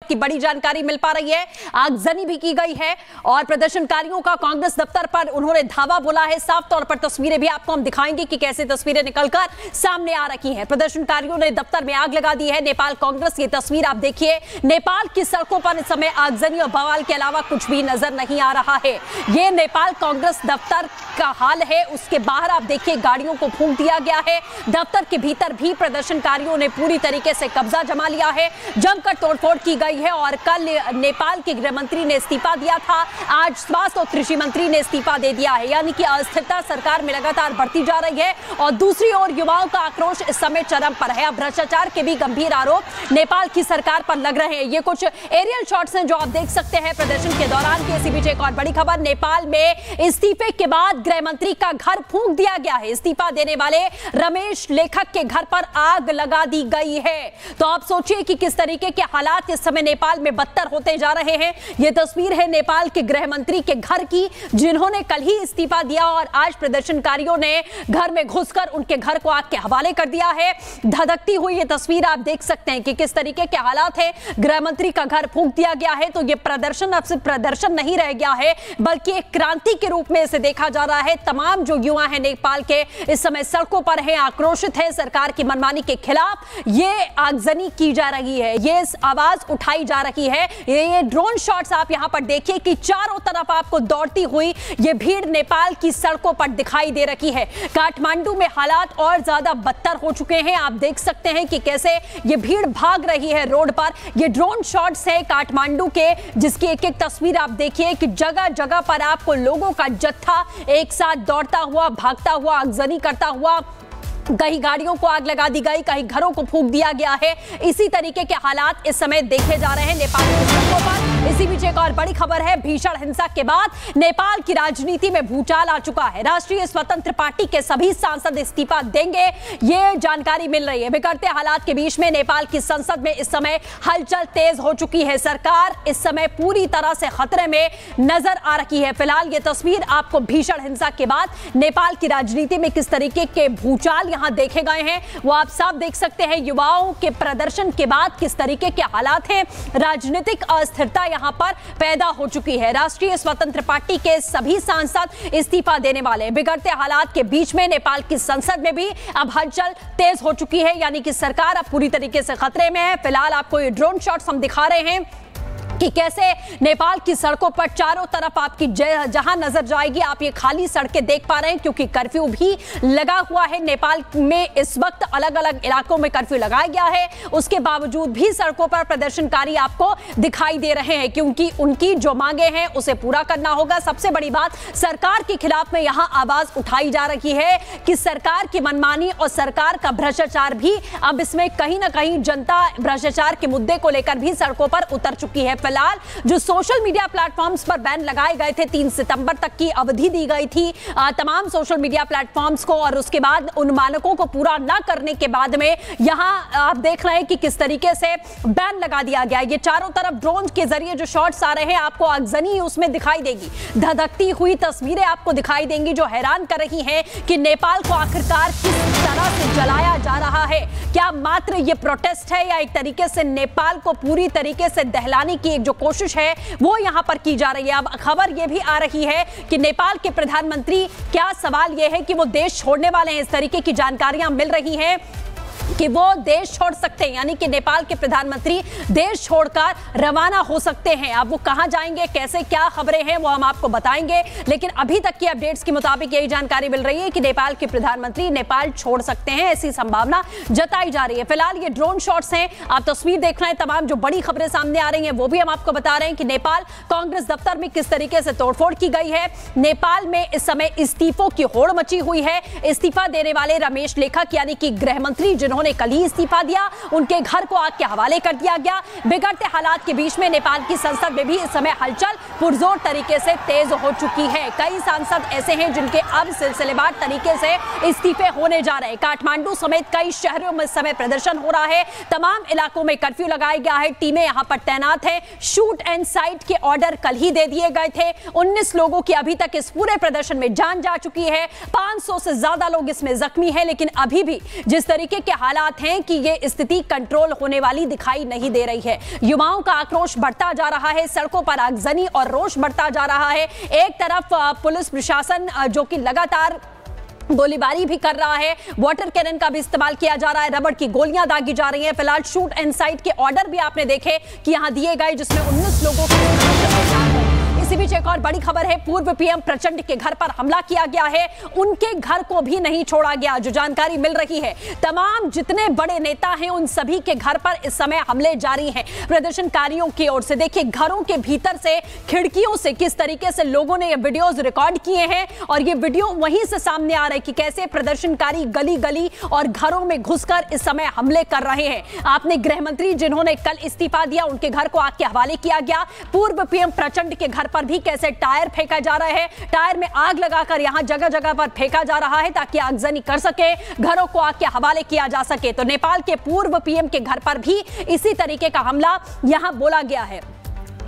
की बड़ी जानकारी मिल पा रही है। आगजनी भी की गई है और प्रदर्शनकारियों का कांग्रेस दफ्तर पर उन्होंने धावा बोला है। साफ तौर पर तस्वीरें भी आपको हम दिखाएंगे कि कैसे तस्वीरें निकलकर सामने आ रही हैं। प्रदर्शनकारियों ने दफ्तर में आग लगा दी है। नेपाल कांग्रेस की तस्वीर आप देखिए, नेपाल की सड़कों पर इस समय आगजनी और बवाल के अलावा कुछ भी नजर नहीं आ रहा है। ये नेपाल कांग्रेस दफ्तर का हाल है। उसके बाहर आप देखिए गाड़ियों को फूंक दिया गया है। दफ्तर के भीतर भी प्रदर्शनकारियों ने पूरी तरीके से कब्जा जमा लिया है। जमकर तोड़फोड़ की गई है और कल नेपाल के गृह मंत्री ने इस्तीफा दिया था, आज स्वास्थ्य और कृषि मंत्री ने इस्तीफा दे दिया है। यानी कि अस्थिरता सरकार में लगातार बढ़ती जा रही है और दूसरी ओर युवाओं का आक्रोश इस समय चरम पर है। अब भ्रष्टाचार के भी गंभीर आरोप नेपाल की सरकार पर लग रहे हैं। ये कुछ एरियल शॉट्स हैं जो आप देख सकते हैं प्रदर्शन के दौरान के। इसी बीच एक और बड़ी खबर, नेपाल में इस्तीफे के बाद गृह मंत्री का घर फूंक दिया गया है। इस्तीफा देने वाले रमेश लेखक के घर पर आग लगा दी गई है। तो आप सोचिए कि किस तरीके के हालात इस समय नेपाल में बदतर होते जा रहे हैं। यह तस्वीर है नेपाल के गृह मंत्री के घर की, जिन्होंने कल ही इस्तीफा दिया और आज प्रदर्शनकारियों ने घर में घुसकर उनके घर को आग के हवाले कर दिया है। धधकती हुई ये तस्वीर आप देख सकते हैं कि किस तरीके के हालात है। गृह मंत्री का घर फूंक दिया गया है। तो ये प्रदर्शन अब सिर्फ प्रदर्शन नहीं रह गया है, बल्कि एक क्रांति के रूप में इसे देखा जा रहा है। तमाम जो युवा हैं नेपाल के इस समय सड़कों पर हैं, आक्रोशित है सरकार की मनमानी के खिलाफ। ये आगजनी की जा रही है, ये आवाज उठाई जा रही है। ये ड्रोन शॉट्स आप यहां पर देखिए कि चारों तरफ आपको दौड़ती हुई ये भीड़ नेपाल की सड़कों पर दिखाई दे रही है। काठमांडू में हालात और ज्यादा बदतर हो चुके हैं। आप देख सकते हैं कि कैसे ये भीड़ भाग रही है रोड पर। ये ड्रोन शॉट्स है काठमांडू के, जिसकी एक एक तस्वीर आप देखिए कि जगह जगह पर आपको लोगों का जत्था एक साथ दौड़ता हुआ, भागता हुआ, आगजनी करता हुआ, कहीं गाड़ियों को आग लगा दी गई, कहीं घरों को फूंक दिया गया है। इसी तरीके के हालात इस समय देखे जा रहे हैं नेपाल की सड़कों पर। इसी बीच एक और बड़ी खबर है, भीषण हिंसा के बाद नेपाल की राजनीति में भूचाल आ चुका है। राष्ट्रीय स्वतंत्र पार्टी के सभी सांसद इस्तीफा देंगे, ये जानकारी मिल रही है। बिगड़ते हालात के बीच में नेपाल की संसद में इस समय हलचल तेज हो चुकी है। सरकार इस समय पूरी तरह से खतरे में नजर आ रही है। फिलहाल ये तस्वीर आपको भीषण हिंसा के बाद नेपाल की राजनीति में किस तरीके के भूचाल यहां देखे गए हैं वो आप साफ देख सकते हैं। युवाओं के प्रदर्शन के बाद किस तरीके के हालात हैं, राजनीतिक अस्थिरता यहां पर पैदा हो चुकी है। राष्ट्रीय स्वतंत्र पार्टी के सभी सांसद इस्तीफा देने वाले हैं। बिगड़ते हालात के बीच में नेपाल की संसद में भी अब हलचल तेज हो चुकी है, यानी कि सरकार अब पूरी तरीके से खतरे में है। फिलहाल आपको ये ड्रोन शॉट्स हम दिखा रहे हैं कि कैसे नेपाल की सड़कों पर चारों तरफ आपकी जहां नजर जाएगी आप ये खाली सड़कें देख पा रहे हैं, क्योंकि कर्फ्यू भी लगा हुआ है। नेपाल में इस वक्त अलग अलग इलाकों में कर्फ्यू लगाया गया है। उसके बावजूद भी सड़कों पर प्रदर्शनकारी आपको दिखाई दे रहे हैं, क्योंकि उनकी जो मांगे हैं उसे पूरा करना होगा। सबसे बड़ी बात, सरकार के खिलाफ में यहां आवाज उठाई जा रही है कि सरकार की मनमानी और सरकार का भ्रष्टाचार भी अब इसमें कहीं ना कहीं जनता भ्रष्टाचार के मुद्दे को लेकर भी सड़कों पर उतर चुकी है। फिलहाल जो सोशल मीडिया प्लेटफॉर्म्स पर बैन लगाए गए थे, 3 सितंबर तक की अवधि दी गई थी तमाम सोशल मीडिया प्लेटफॉर्म्स को, और उसके बाद उन मानकों को पूरा ना करने के बाद में यहां आप देख रहे हैं कि किस तरीके से बैन लगा दिया गया। ये चारों तरफ ड्रोन के जरिए जो शॉट्स आ रहे हैं आपको आगजनी उसमें दिखाई देगी। धधकती हुई तस्वीरें आपको दिखाई देंगी जो हैरान कर रही हैं कि नेपाल को आखिरकार किस तरह से जलाया जा रहा है। क्या मात्र ये प्रोटेस्ट है या एक तरीके से नेपाल को पूरी तरीके से दहलाने की एक जो कोशिश है वो यहां पर की जा रही है। अब खबर यह भी आ रही है कि नेपाल के प्रधानमंत्री, क्या सवाल यह है कि वो देश छोड़ने वाले हैं। इस तरीके की जानकारियां मिल रही हैं कि वो देश छोड़ सकते हैं, यानी कि नेपाल के प्रधानमंत्री देश छोड़कर रवाना हो सकते हैं। अब वो कहां जाएंगे, कैसे, क्या खबरें हैं वो हम आपको बताएंगे, लेकिन अभी तक की अपडेट्स के मुताबिक यही जानकारी मिल रही है कि नेपाल के प्रधानमंत्री नेपाल छोड़ सकते हैं, ऐसी संभावना जताई जा रही है। फिलहाल ये ड्रोन शॉट्स हैं, आप तस्वीर देख रहे हैं। तमाम जो बड़ी खबरें सामने आ रही हैं वो भी हम आपको बता रहे हैं कि नेपाल कांग्रेस दफ्तर में किस तरीके से तोड़फोड़ की गई है। नेपाल में इस समय इस्तीफों की होड़ मची हुई है। इस्तीफा देने वाले रमेश लेखक यानी कि गृह मंत्री, जिन्होंने कल ही इस्तीफा दिया, उनके घर को आग के हवाले कर दिया गया। बिगड़ते हालात के बीच में नेपाल की संसद में भी इस समय हलचल पुरजोर तरीके से तेज हो चुकी है। कई सांसद ऐसे हैं जिनके अब सिलसिलेवार तरीके से इस्तीफे होने जा रहे हैं। काठमांडू समेत कई शहरों में इस समय प्रदर्शन हो रहा है। तमाम इलाकों में कर्फ्यू लगाया गया है, टीमें यहां पर तैनात है। शूट एंड साइट के ऑर्डर कल ही दे दिए गए थे। 19 लोगों की अभी तक इस पूरे प्रदर्शन में जान जा चुकी है। 500 से ज्यादा लोग इसमें जख्मी हैं, लेकिन अभी भी जिस तरीके के हालात हालात हैं कि ये स्थिति कंट्रोल होने वाली दिखाई नहीं दे रही है। युवाओं का आक्रोश बढ़ता जा रहा है, सड़कों पर आगजनी और रोष बढ़ता जा रहा है। एक तरफ पुलिस प्रशासन जो कि लगातार गोलीबारी भी कर रहा है, वाटर कैनन का भी इस्तेमाल किया जा रहा है, रबड़ की गोलियां दागी जा रही हैं। फिलहाल शूट एंड साइट के ऑर्डर भी आपने देखे कि यहां दिए गए, जिसमें 19 लोगों की। इसी बीच एक और बड़ी खबर है, पूर्व पीएम प्रचंड के घर पर हमला किया गया है, उनके घर को भी नहीं छोड़ा गया। जो जानकारी मिल रही है, तमाम जितने बड़े नेता हैं उन सभी के घर पर इस समय हमले जारी हैं प्रदर्शनकारियों की ओर से। देखिए घरों के भीतर से, खिड़कियों से किस तरीके से लोगों ने ये वीडियोस रिकॉर्ड किए हैं और ये वीडियो वहीं से सामने आ रहा है कि कैसे प्रदर्शनकारी गली गली और घरों में घुसकर इस समय हमले कर रहे हैं। आपने गृह मंत्री जिन्होंने कल इस्तीफा दिया, उनके घर को आग के हवाले किया गया। पूर्व पीएम प्रचंड के घर पर भी कैसे टायर फेंका जा रहा है, टायर में आग लगाकर यहां जगह जगह पर फेंका जा रहा है ताकि आगजनी कर सके, घरों को आग के हवाले किया जा सके। तो नेपाल के पूर्व पीएम के घर पर भी इसी तरीके का हमला यहां बोला गया है।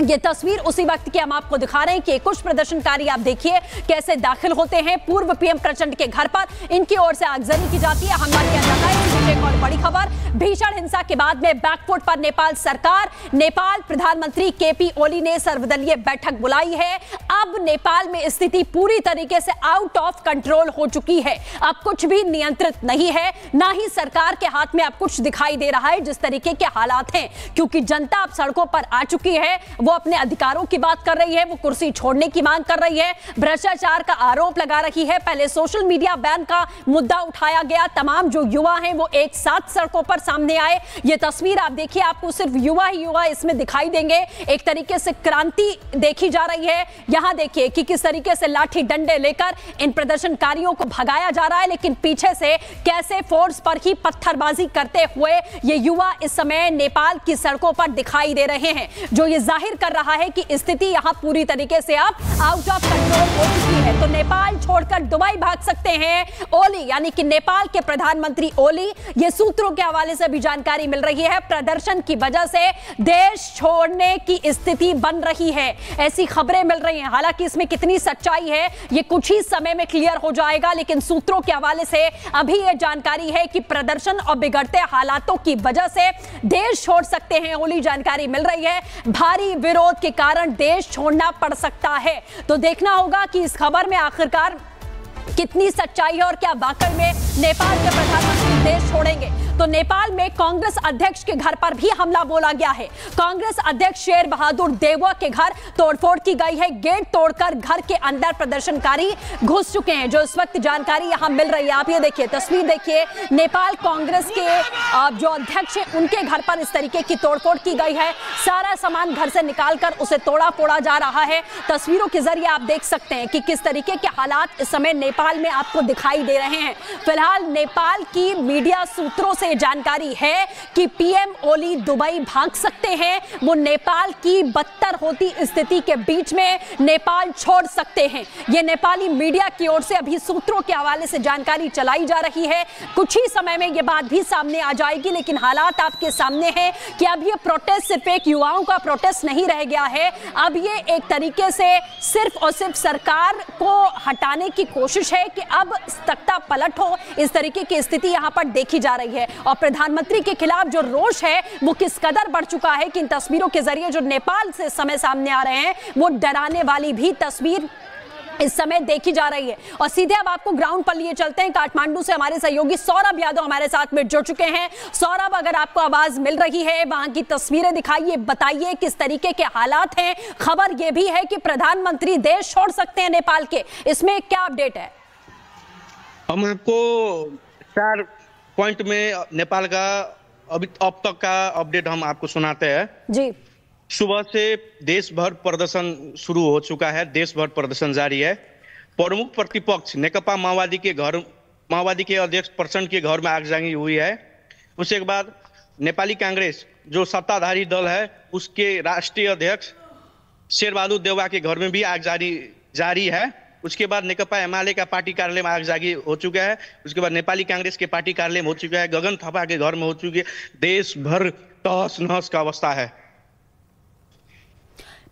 ये तस्वीर उसी वक्त की हम आपको दिखा रहे हैं कि कुछ प्रदर्शनकारी आप देखिए कैसे दाखिल होते हैं पूर्व पीएम प्रचंड के घर पर, इनकी ओर से आगजनी की जाती है, हमला किया जाता है। एक और बड़ी खबर, भीषण हिंसा के बाद में बैकफुट पर नेपाल सरकार। नेपाल प्रधानमंत्री केपी ओली ने सर्वदलीय बैठक बुलाई है। अब नेपाल में स्थिति पूरी तरीके से आउट ऑफ कंट्रोल हो चुकी है, अब कुछ भी नियंत्रित नहीं है, ना ही सरकार के हाथ में अब कुछ दिखाई दे रहा है जिस तरीके के हालात हैं, क्योंकि जनता अब सड़कों पर आ चुकी है। वो अपने अधिकारों की बात कर रही है, वो कुर्सी छोड़ने की मांग कर रही है, भ्रष्टाचार का आरोप लगा रही है। पहले सोशल मीडिया बैन का मुद्दा उठाया गया, तमाम जो युवा हैं वो एक साथ सड़कों पर सामने आए। ये तस्वीर आप देखिए, आपको सिर्फ युवा ही युवा इसमें दिखाई देंगे। एक तरीके से क्रांति देखी जा रही है। यहां देखिए कि किस तरीके से लाठी डंडे लेकर इन प्रदर्शनकारियों को भगाया जा रहा है, लेकिन पीछे से कैसे फोर्स पर ही पत्थरबाजी करते हुए ये युवा इस समय नेपाल की सड़कों पर दिखाई दे रहे हैं, जो ये जाहिर कर रहा है कि स्थिति यहां पूरी तरीके से अब आउट ऑफ कंट्रोल हो चुकी है। तो नेपाल छोड़कर दुबई भाग सकते हैं ओली, यानी कि नेपाल के प्रधानमंत्री ओली। ये सूत्रों के हवाले से भी जानकारी मिल रही है, प्रदर्शन की वजह से देश छोड़ने की स्थिति बन रही है, ऐसी खबरें मिल रही हैं। हालांकि इसमें कितनी सच्चाई है ये कुछ ही समय में क्लियर हो जाएगा, लेकिन सूत्रों के हवाले से अभी ये जानकारी है कि प्रदर्शन और बिगड़ते हालातों की वजह से देश छोड़ सकते हैं ओली। जानकारी मिल रही है भारी विरोध के कारण देश छोड़ना पड़ सकता है। तो देखना होगा कि इस खबर में आखिरकार कितनी सच्चाई है और क्या वाकई में नेपाल के प्रधानमंत्री देश छोड़ेंगे। तो नेपाल में कांग्रेस अध्यक्ष के घर पर भी हमला बोला गया है। कांग्रेस अध्यक्ष शेर बहादुर देउवा के घर तोड़फोड़ की गई है, गेट तोड़कर घर के अंदर प्रदर्शनकारी घुस चुके हैं, जो इस वक्त जानकारी यहां मिल रही है। आप ये देखिए, तस्वीर देखिए, नेपाल कांग्रेस के जो अध्यक्ष हैं उनके घर पर इस तरीके की तोड़फोड़ की गई है। सारा सामान घर से निकालकर उसे तोड़ा फोड़ा जा रहा है। तस्वीरों के जरिए आप देख सकते हैं कि किस तरीके के हालात इस समय नेपाल में आपको दिखाई दे रहे हैं। फिलहाल नेपाल की मीडिया सूत्रों से जानकारी है कि पीएम ओली दुबई भाग सकते हैं, वो नेपाल की बदतर होती स्थिति के बीच में नेपाल छोड़ सकते हैं। ये नेपाली मीडिया की ओर से अभी सूत्रों के हवाले से जानकारी चलाई जा रही है। कुछ ही समय में ये बात भी सामने आ जाएगी, लेकिन हालात आपके सामने हैं कि अब ये प्रोटेस्ट सिर्फ एक युवाओं का प्रोटेस्ट नहीं रह गया है, अब ये एक तरीके से सिर्फ और सिर्फ सरकार को हटाने की कोशिश है कि अब तख्ता पलट हो। इस तरीके की स्थिति यहां पर देखी जा रही है और प्रधानमंत्री के खिलाफ जो रोष है वो किस कदर बढ़ चुका है कि इन तस्वीरों के जरिए जो नेपाल से समय सामने आ रहे हैं वो डराने वाली भी तस्वीर इस समय देखी जा रही है। और सीधे अब आपको ग्राउंड पर लिए चलते हैं। काठमांडू से हमारे सहयोगी सौरभ यादव हमारे साथ में जुड़ चुके हैं। सौरभ, अगर आपको आवाज मिल रही है, वहां की तस्वीरें दिखाइए, बताइए किस तरीके के हालात हैं। खबर यह भी है कि प्रधानमंत्री देश छोड़ सकते हैं नेपाल के, इसमें क्या अपडेट है? हम आपको 4 पॉइंट में नेपाल का अभी अब तक का अपडेट हम आपको सुनाते हैं जी। सुबह से देश भर प्रदर्शन शुरू हो चुका है, देश भर प्रदर्शन जारी है। प्रमुख प्रतिपक्ष नेकपा माओवादी के अध्यक्ष प्रचंड के घर में आगजनी हुई है। उसके बाद नेपाली कांग्रेस जो सत्ताधारी दल है उसके राष्ट्रीय अध्यक्ष शेर बहादुर देउवा के घर में भी आगजनी जारी है। उसके बाद नेकपा एमाले का पार्टी कार्यालय में आगजनी हो चुका है। उसके बाद नेपाली कांग्रेस के पार्टी कार्यालय में हो चुका है, गगन थापा के घर में हो चुकी है। देश भर तहस नहस का अवस्था है।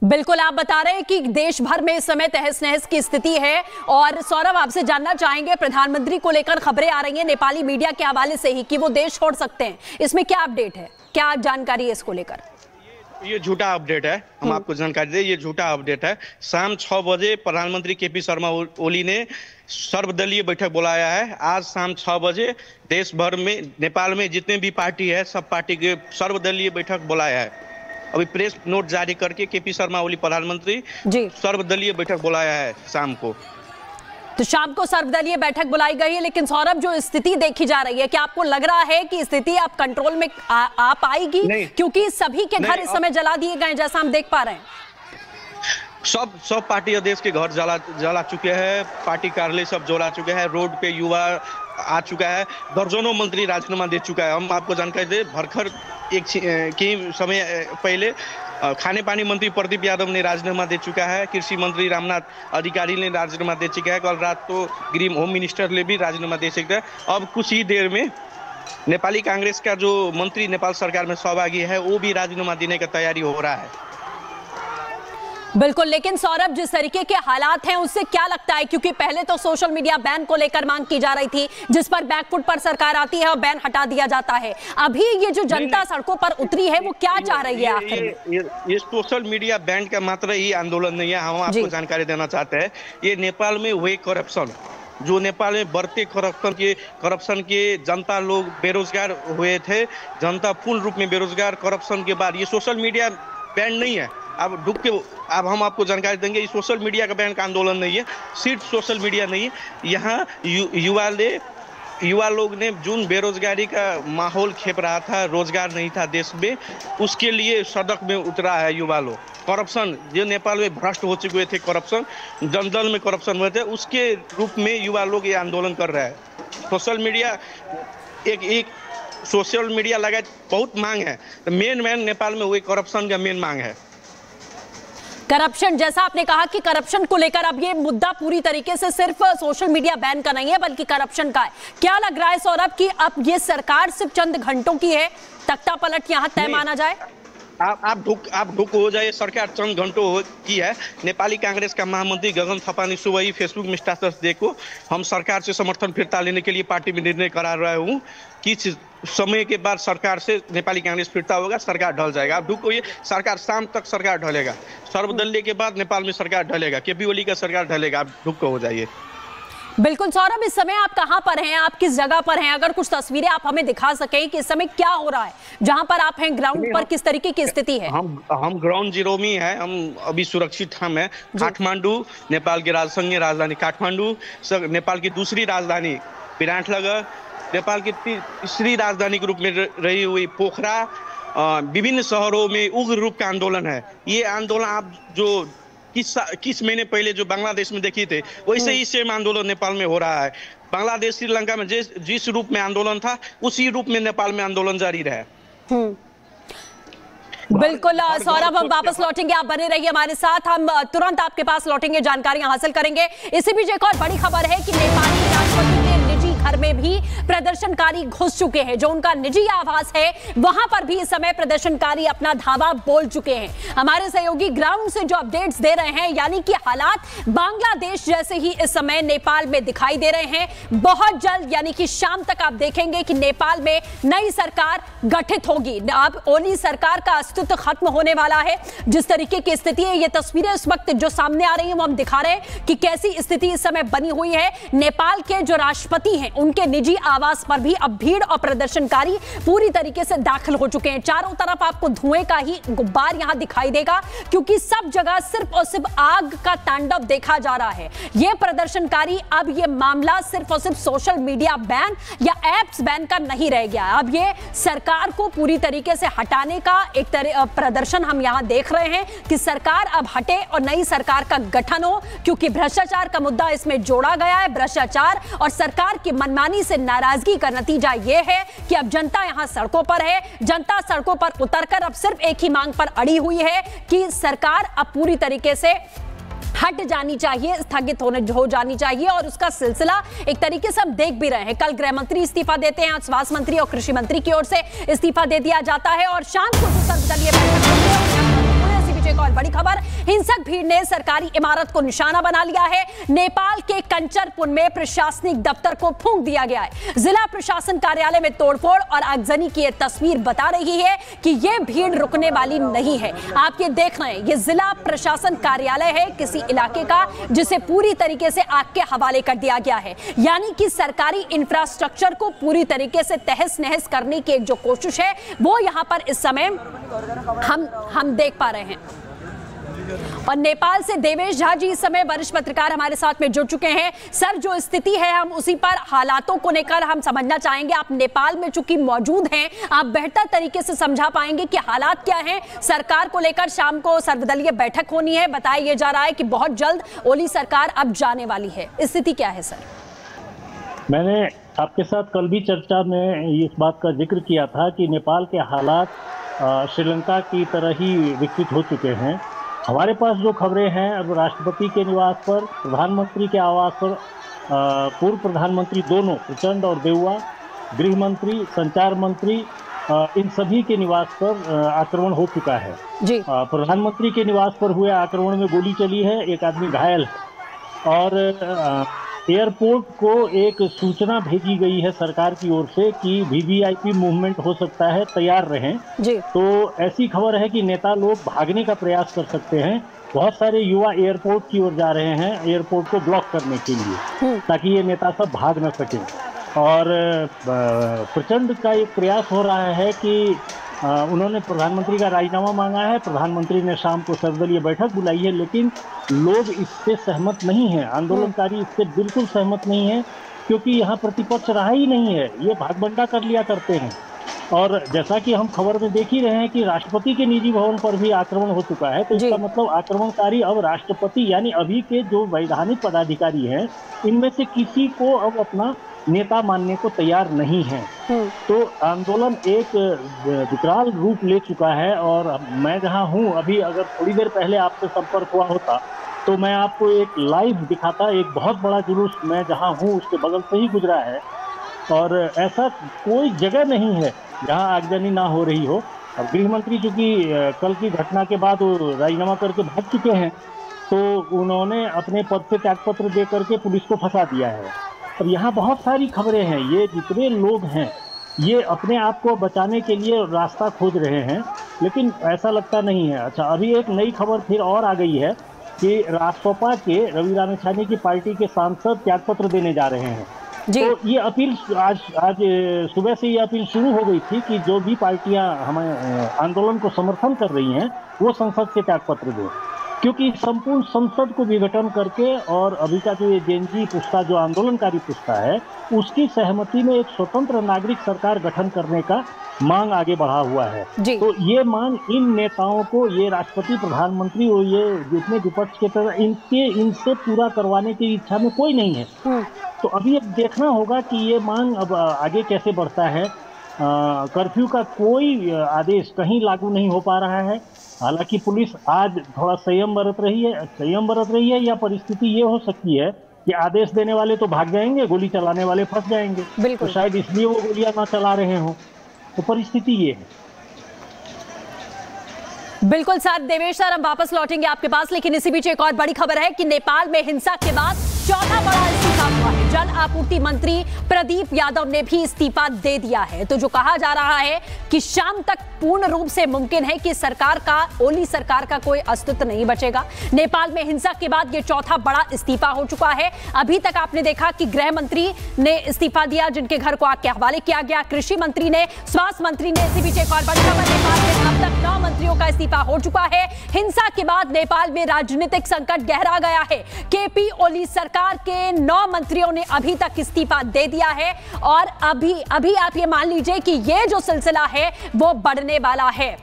बिल्कुल, आप बता रहे हैं कि देश भर में इस समय तहस नहस की स्थिति है। और सौरभ, आपसे जानना चाहेंगे, प्रधानमंत्री को लेकर खबरें आ रही हैं नेपाली मीडिया के हवाले से ही कि वो देश छोड़ सकते हैं, इसमें क्या अपडेट है, क्या जानकारी है इसको लेकर? ये झूठा अपडेट है, हम आपको जानकारी दें, ये झूठा अपडेट है। शाम 6 बजे प्रधानमंत्री केपी शर्मा ओली ने सर्वदलीय बैठक बुलाया है। आज शाम 6 बजे देश भर में, नेपाल में जितने भी पार्टी है, सब पार्टी के सर्वदलीय बैठक बुलाया है। अभी प्रेस नोट जारी करके केपी शर्मा ओली प्रधानमंत्री जी सर्वदलीय बैठक बुलाया है शाम को। तो शाम को सर्वदलीय बैठक बुलाई गई है, लेकिन सौरभ, जो स्थिति देखी जा रही है, क्या आपको लग रहा है कि स्थिति अब कंट्रोल में आ पाएगी? क्योंकि सभी के घर इस समय जला दिए गए, जैसा हम देख पा रहे हैं। सब पार्टी अध्यक्ष के घर जला चुके हैं, पार्टी कार्यालय सब जला चुके हैं, रोड पे युवा आ चुका है, दर्जनों मंत्री राजीनामा दे चुका है। हम आपको जानकारी दे, भरखर एक समय पहले खाने पानी मंत्री प्रदीप यादव ने राजीनामा दे चुका है, कृषि मंत्री रामनाथ अधिकारी ने राजीनामा दे चुका है, कल रात तो गृह होम मिनिस्टर ने भी राजीनामा दे चुका है। अब कुछ ही देर में नेपाली कांग्रेस का जो मंत्री नेपाल सरकार में सहभागी है, वो भी राजीनामा देने का तैयारी हो रहा है। बिल्कुल, लेकिन सौरभ, जिस तरीके के हालात हैं उससे क्या लगता है, क्योंकि पहले तो सोशल मीडिया बैन को लेकर मांग की जा रही थी, जिस पर बैकफुट पर सरकार आती है और बैन हटा दिया जाता है। अभी ये जो जनता सड़कों पर उतरी है, वो क्या चाह रही है आखिर में? ये सोशल मीडिया बैन का मात्र ही आंदोलन नहीं है, हम आपको जानकारी देना चाहते हैं। ये नेपाल में हुए करप्शन, जो नेपाल में बढ़ते करप्शन के जनता लोग बेरोजगार हुए थे, जनता पूर्ण रूप में बेरोजगार, करप्शन के बाद ये सोशल मीडिया बैन नहीं है। अब हम आपको जानकारी देंगे, ये सोशल मीडिया का बैन का आंदोलन नहीं है, सिर्फ सोशल मीडिया नहीं है। यहाँ युवा लोग ने जो बेरोजगारी का माहौल खेप रहा था, रोजगार नहीं था देश में, उसके लिए सड़क में उतरा है युवा लोग। करप्शन जो नेपाल में भ्रष्ट हो चुके थे, करप्शन जन में करप्शन हुए थे, उसके रूप में युवा लोग ये आंदोलन कर रहे हैं। सोशल मीडिया एक सोशल मीडिया लगा बहुत मांग है, तो मेन नेपाल में वही करप्शन का मेन मांग है। करप्शन, जैसा आपने कहा कि करप्शन को लेकर अब ये मुद्दा पूरी तरीके से सिर्फ सोशल मीडिया बैन का नहीं है, बल्कि करप्शन का है। क्या लग रहा है सौरभ कि अब ये सरकार सिर्फ चंद घंटों की है, तख्ता पलट यहां तय माना जाए? आप ढुक हो जाए, सरकार चंद घंटों की है। नेपाली कांग्रेस का महामंत्री गगन थापा ने सुबह ही फेसबुक में स्टेटस देखो, हम सरकार से समर्थन फिरता लेने के लिए पार्टी में निर्णय करा रहा हूँ, किस समय के बाद सरकार से नेपाली कांग्रेस फिरता होगा, सरकार ढल जाएगा। आप ढुक होइए, सरकार शाम तक सरकार ढलेगा, सर्वदलीय के बाद नेपाल में सरकार ढलेगा, केपी ओली का सरकार ढलेगा, आप ढुक हो जाइए। बिल्कुल सौरभ, इस समय आप कहां पर हैं, आप किस जगह पर हैं? अगर कुछ तस्वीरें आप हमें दिखा सकें कि इस समय क्या हो रहा है, जहां पर आप हैं ग्राउंड पर, किस तरीके की स्थिति है? हम ग्राउंड जीरो में हैं, हम अभी सुरक्षित हम हैं। काठमांडू, नेपाल की संघीय राजधानी काठमांडू, नेपाल की दूसरी राजधानी विराटनगर, नेपाल की तीसरी राजधानी के रूप में रही हुई पोखरा, विभिन्न शहरों में उग्र रूप का आंदोलन है। ये आंदोलन आप जो किस महीने पहले जो बांग्लादेश में देखी थे, वैसे ही सेम आंदोलन नेपाल में हो रहा है। बांग्लादेश श्रीलंका में जिस रूप में आंदोलन था, उसी रूप में नेपाल में आंदोलन जारी रहा। बिल्कुल सौरभ, हम वापस लौटेंगे, आप बने रहिए हमारे साथ, हम तुरंत आपके पास लौटेंगे, जानकारियां हासिल करेंगे। इसी बीच एक और बड़ी खबर है कि नेपाली राष्ट्रपति के निजी घर में भी प्रदर्शनकारी घुस चुके हैं। जो उनका निजी आवास है, वहां पर भी इस समय प्रदर्शनकारी अपना धावा बोल चुके हैं। हमारे सहयोगी ग्राउंड से जो अपडेट्स दे रहे हैं, यानी कि हालात बांग्लादेश जैसे ही इस समय नेपाल में दिखाई दे रहे हैं। बहुत जल्द, यानी कि शाम तक आप देखेंगे कि नेपाल में नई सरकार गठित होगी। अब ओली सरकार का अस्तित्व खत्म होने वाला है। जिस तरीके की स्थिति है, ये तस्वीरें इस वक्त जो सामने आ रही हैं, वो हम दिखा रहे हैं कि कैसी स्थिति इस समय बनी हुई है। नेपाल के जो राष्ट्रपति हैं, उनके निजी आवास पर भी अब भीड़ और प्रदर्शनकारी पूरी तरीके से दाखिल हो चुके हैं। चारों तरफ आपको धुएं का ही गुब्बार यहां दिखाई देगा, क्योंकि सब जगह सिर्फ और सिर्फ आग का तांडव देखा जा रहा है। ये प्रदर्शनकारी, अब ये मामला सिर्फ और सिर्फ सोशल मीडिया बैन या एप्स बैन का नहीं रह गया। अब ये सरकार को पूरी तरीके से हटाने का एक प्रदर्शन हम यहां देख रहे हैं कि सरकार अब हटे और नई सरकार का गठन हो, क्योंकि भ्रष्टाचार का मुद्दा इसमें जोड़ा गया है। भ्रष्टाचार और सरकार की मनमानी से नाराजगी का नतीजा यह है कि अब जनता यहां सड़कों पर है। जनता सड़कों पर उतरकर अब सिर्फ एक ही मांग पर अड़ी हुई है कि सरकार अब पूरी तरीके से हट जानी चाहिए, स्थगित हो जानी चाहिए। और उसका सिलसिला एक तरीके से हम देख भी रहे हैं। कल गृह मंत्री इस्तीफा देते हैं, आज स्वास्थ्य मंत्री और कृषि मंत्री की ओर से इस्तीफा दे दिया जाता है, और शाम को सर्वदलीय बैठक होती है। एक और बड़ी खबर हिंसक भीड़ ने सरकारी इमारत को निशाना बना लिया है। नेपाल के कंचनपुर में प्रशासनिक दफ्तर को फूंक दिया गया है। जिला प्रशासन कार्यालय में तोड़फोड़ और आगजनी की यह तस्वीर बता रही है कि यह भीड़ रुकने वाली नहीं है। आप ये देख रहे हैं, ये जिला प्रशासन कार्यालय है किसी इलाके का, जिसे पूरी तरीके से आग के हवाले कर दिया गया है। यानी कि सरकारी इंफ्रास्ट्रक्चर को पूरी तरीके से तहस नहस करने की एक जो कोशिश है वो यहां पर इस समय हम देख पा रहे हैं। और नेपाल से देवेश झा जी इस समय वरिष्ठ पत्रकार हमारे साथ में जुड़ चुके हैं। सर, जो स्थिति है हम उसी पर हालातों को लेकर हम समझना चाहेंगे। आप नेपाल में चूंकि मौजूद हैं, आप बेहतर तरीके से समझा पाएंगे कि हालात क्या हैं। सरकार को लेकर शाम को सर्वदलीय बैठक होनी है, बताया जा रहा है कि बहुत जल्द ओली सरकार अब जाने वाली है। स्थिति क्या है सर? मैंने आपके साथ कल भी चर्चा में इस बात का जिक्र किया था कि नेपाल के हालात श्रीलंका की तरह ही विकसित हो चुके हैं। हमारे पास जो खबरें हैं, अब राष्ट्रपति के निवास पर, प्रधानमंत्री के आवास पर, पूर्व प्रधानमंत्री दोनों प्रचंड और देउवा, गृह मंत्री, संचार मंत्री, इन सभी के निवास पर आक्रमण हो चुका है जी। प्रधानमंत्री के निवास पर हुए आक्रमण में गोली चली है, एक आदमी घायल है और एयरपोर्ट को एक सूचना भेजी गई है सरकार की ओर से कि वीवीआईपी मूवमेंट हो सकता है, तैयार रहें जी। तो ऐसी खबर है कि नेता लोग भागने का प्रयास कर सकते हैं। बहुत सारे युवा एयरपोर्ट की ओर जा रहे हैं, एयरपोर्ट को ब्लॉक करने के लिए, ताकि ये नेता सब भाग न सकें। और प्रचंड का एक प्रयास हो रहा है कि उन्होंने प्रधानमंत्री का राजीनामा मांगा है। प्रधानमंत्री ने शाम को सर्वदलीय बैठक बुलाई है, लेकिन लोग इससे सहमत नहीं हैं। आंदोलनकारी इससे बिल्कुल सहमत नहीं है, क्योंकि यहाँ प्रतिपक्ष रहा ही नहीं है। ये भागबंडा कर लिया करते हैं। और जैसा कि हम खबर में देख ही रहे हैं कि राष्ट्रपति के निजी भवन पर भी आक्रमण हो चुका है। तो इसका मतलब आक्रमणकारी अब राष्ट्रपति यानी अभी के जो वैधानिक पदाधिकारी हैं, इनमें से किसी को अब अपना नेता मानने को तैयार नहीं है। तो आंदोलन एक विकराल रूप ले चुका है। और मैं जहां हूं अभी, अगर थोड़ी देर पहले आपसे संपर्क हुआ होता तो मैं आपको एक लाइव दिखाता। एक बहुत बड़ा जुलूस मैं जहां हूं उसके बगल से ही गुजरा है और ऐसा कोई जगह नहीं है जहां आगजनी ना हो रही हो। अब गृह मंत्री चूंकि कल की घटना के बाद वो राजीनामा करके भाग चुके हैं, तो उन्होंने अपने पद से त्यागपत्र दे करके पुलिस को फंसा दिया है। अब यहाँ बहुत सारी खबरें हैं। ये जितने लोग हैं ये अपने आप को बचाने के लिए रास्ता खोज रहे हैं, लेकिन ऐसा लगता नहीं है। अच्छा, अभी एक नई खबर फिर और आ गई है कि रासपा के रवि रामेछानी की पार्टी के सांसद त्यागपत्र देने जा रहे हैं जी। तो ये अपील आज सुबह से ये अपील शुरू हो गई थी कि जो भी पार्टियां हमें आंदोलन को समर्थन कर रही हैं वो संसद से त्यागपत्र दें, क्योंकि संपूर्ण संसद को विघटन करके और अभी का जो ये जेनजी पुस्ता, जो आंदोलनकारी पुस्ता है, उसकी सहमति में एक स्वतंत्र नागरिक सरकार गठन करने का मांग आगे बढ़ा हुआ है। तो ये मांग इन नेताओं को, ये राष्ट्रपति, प्रधानमंत्री और ये जितने विपक्ष के तरह इनसे पूरा करवाने की इच्छा में कोई नहीं है। तो अभी अब देखना होगा कि ये मांग अब आगे कैसे बढ़ता है। कर्फ्यू का कोई आदेश कहीं लागू नहीं हो पा रहा है। हालांकि पुलिस आज थोड़ा संयम बरत रही है या परिस्थिति ये हो सकती है कि आदेश देने वाले तो भाग जाएंगे, गोली चलाने वाले फंस जाएंगे, तो शायद इसलिए वो गोलियां ना चला रहे हों। तो परिस्थिति ये है। बिल्कुल सर, देवेश सर, हम वापस लौटेंगे आपके पास, लेकिन इसी बीच एक और बड़ी खबर है कि नेपाल में हिंसा के बाद चौथा बड़ा इस्तीफा हुआ है। जल आपूर्ति मंत्री प्रदीप यादव ने भी इस्तीफा दे दिया है। तो जो कहा जा रहा है कि शाम तक पूर्ण रूप से मुमकिन है कि सरकार का, ओली सरकार का कोई अस्तित्व नहीं बचेगा। नेपाल में हिंसा के बाद ये चौथा बड़ा इस्तीफा हो चुका है। अभी तक आपने देखा कि गृह मंत्री ने इस्तीफा दिया, जिनके घर को आग के हवाले किया गया, कृषि मंत्री ने, स्वास्थ्य मंत्री ने। इसी बीच एक और बड़ी खबर, नेपाल में अब तक 9 मंत्रियों का इस्तीफा हो चुका है। हिंसा के बाद नेपाल में राजनीतिक संकट गहरा गया है। केपी ओली सरकार के 9 मंत्रियों ने अभी तक इस्तीफा दे दिया है और अभी आप ये मान लीजिए कि ये जो सिलसिला है वो बढ़ने वाला है।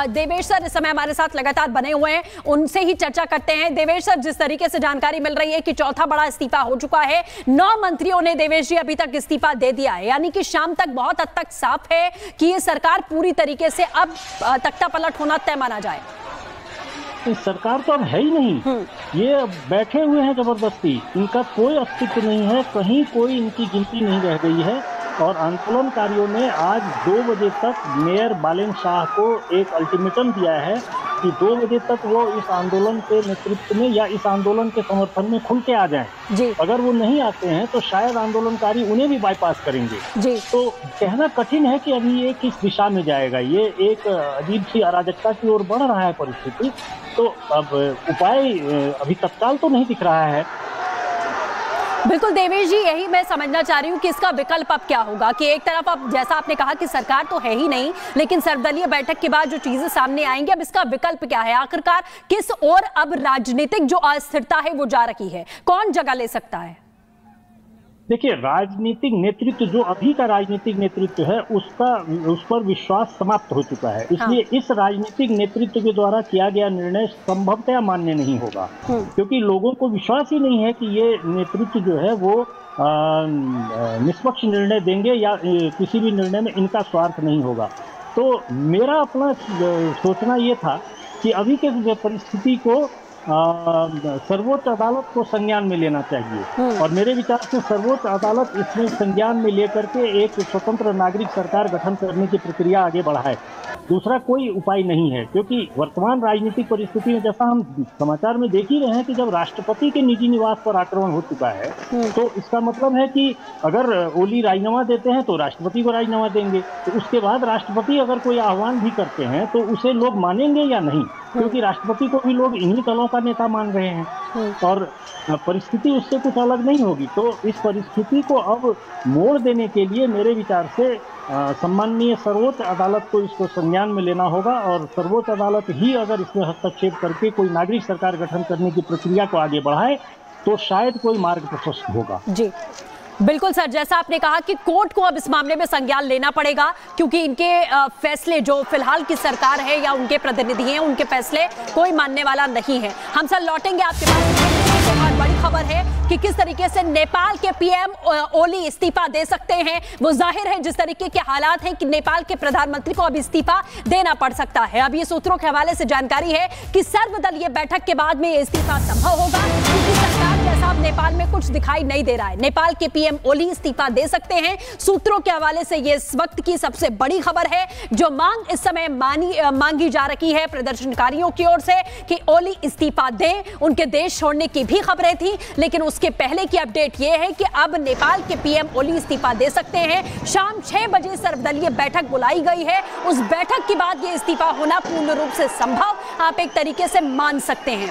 देवेश सर इस समय हमारे साथ लगातार बने हुए हैं, उनसे ही चर्चा करते हैं। देवेश सर, जिस तरीके से जानकारी मिल रही है कि चौथा बड़ा इस्तीफा हो चुका है, 9 मंत्रियों ने देवेश जी अभी तक इस्तीफा दे दिया है, यानी कि शाम तक बहुत हद तक साफ है कि ये सरकार पूरी तरीके से अब तख्ता पलट होना तय माना जाए। सरकार तो अब है ही नहीं, ये बैठे हुए हैं जबरदस्ती, इनका कोई अस्तित्व नहीं है, कहीं कोई इनकी गिनती नहीं रह गई है। और आंदोलनकारियों ने आज 2 बजे तक मेयर बालेन शाह को एक अल्टीमेटम दिया है कि 2 बजे तक वो इस आंदोलन के नेतृत्व में या इस आंदोलन के समर्थन में खुल के आ जाएं। जी। अगर वो नहीं आते हैं तो शायद आंदोलनकारी उन्हें भी बाईपास करेंगे। जी। तो कहना कठिन है कि अभी ये किस दिशा में जाएगा। ये एक अजीब सी अराजकता की ओर बढ़ रहा है परिस्थिति। तो अब उपाय अभी तत्काल तो नहीं दिख रहा है। बिल्कुल देवेश जी, यही मैं समझना चाह रही हूँ कि इसका विकल्प अब क्या होगा कि एक तरफ अब जैसा आपने कहा कि सरकार तो है ही नहीं, लेकिन सर्वदलीय बैठक के बाद जो चीजें सामने आएंगी, अब इसका विकल्प क्या है? आखिरकार किस ओर अब राजनीतिक जो अस्थिरता है वो जा रही है, कौन जगह ले सकता है? देखिए, राजनीतिक नेतृत्व जो अभी का राजनीतिक नेतृत्व है उस पर विश्वास समाप्त हो चुका है। इसलिए इस राजनीतिक नेतृत्व के द्वारा किया गया निर्णय संभवतः मान्य नहीं होगा, क्योंकि लोगों को विश्वास ही नहीं है कि ये नेतृत्व जो है वो निष्पक्ष निर्णय देंगे या किसी भी निर्णय में इनका स्वार्थ नहीं होगा। तो मेरा अपना सोचना ये था कि अभी के परिस्थिति को सर्वोच्च अदालत को संज्ञान में लेना चाहिए, और मेरे विचार से सर्वोच्च अदालत इसमें संज्ञान में लेकर के एक स्वतंत्र नागरिक सरकार गठन करने की प्रक्रिया आगे बढ़ाए। दूसरा कोई उपाय नहीं है, क्योंकि वर्तमान राजनीतिक परिस्थिति में जैसा हम समाचार में देख ही रहे हैं कि जब राष्ट्रपति के निजी निवास पर आक्रमण हो चुका है तो इसका मतलब है कि अगर ओली राजीनामा देते हैं तो राष्ट्रपति को राजीनामा देंगे, तो उसके बाद राष्ट्रपति अगर कोई आह्वान भी करते हैं तो उसे लोग मानेंगे या नहीं, क्योंकि राष्ट्रपति को भी लोग इन्हीं दलों का नेता मान रहे हैं और परिस्थिति उससे कुछ अलग नहीं होगी। तो इस परिस्थिति को अब मोड़ देने के लिए मेरे विचार से सम्माननीय सर्वोच्च अदालत को इसको संज्ञान में लेना होगा, और सर्वोच्च अदालत ही अगर इसमें हस्तक्षेप करके कोई नागरिक सरकार गठन करने की प्रक्रिया को आगे बढ़ाए तो शायद कोई मार्ग प्रशस्त होगा। जी बिल्कुल सर, जैसा आपने कहा कि कोर्ट को अब इस मामले में संज्ञान लेना पड़ेगा, क्योंकि इनके फैसले जो फिलहाल की सरकार है या उनके प्रतिनिधि हैं उनके फैसले कोई मानने वाला नहीं है। हम सर लौटेंगे आपके पास। बहुत बड़ी खबर है कि किस तरीके से नेपाल के पीएम ओली इस्तीफा दे सकते हैं। वो जाहिर है जिस तरीके के हालात हैं कि नेपाल के प्रधानमंत्री को अब इस्तीफा देना पड़ सकता है। अब ये सूत्रों के हवाले से जानकारी है कि सर्वदलीय बैठक के बाद में ये इस्तीफा संभव होगा, क्योंकि सरकार जैसा अब नेपाल में कुछ दिखाई नहीं दे रहा है। नेपाल के पीएम ओली इस्तीफा दे सकते हैं। सूत्रों के हवाले से ये इस वक्त की सबसे बड़ी खबर है, जो मांग इस समय मांगी जा रही है प्रदर्शनकारियों की ओर से कि ओली इस्तीफा दें। उनके देश छोड़ने की भी खबरें थी, लेकिन उसके पहले की अपडेट यह है कि अब नेपाल के पीएम ओली इस्तीफा दे सकते हैं। शाम 6 बजे सर्वदलीय बैठक बुलाई गई है। उस बैठक के बाद यह इस्तीफा होना पूर्ण रूप से संभव आप एक तरीके से मान सकते हैं।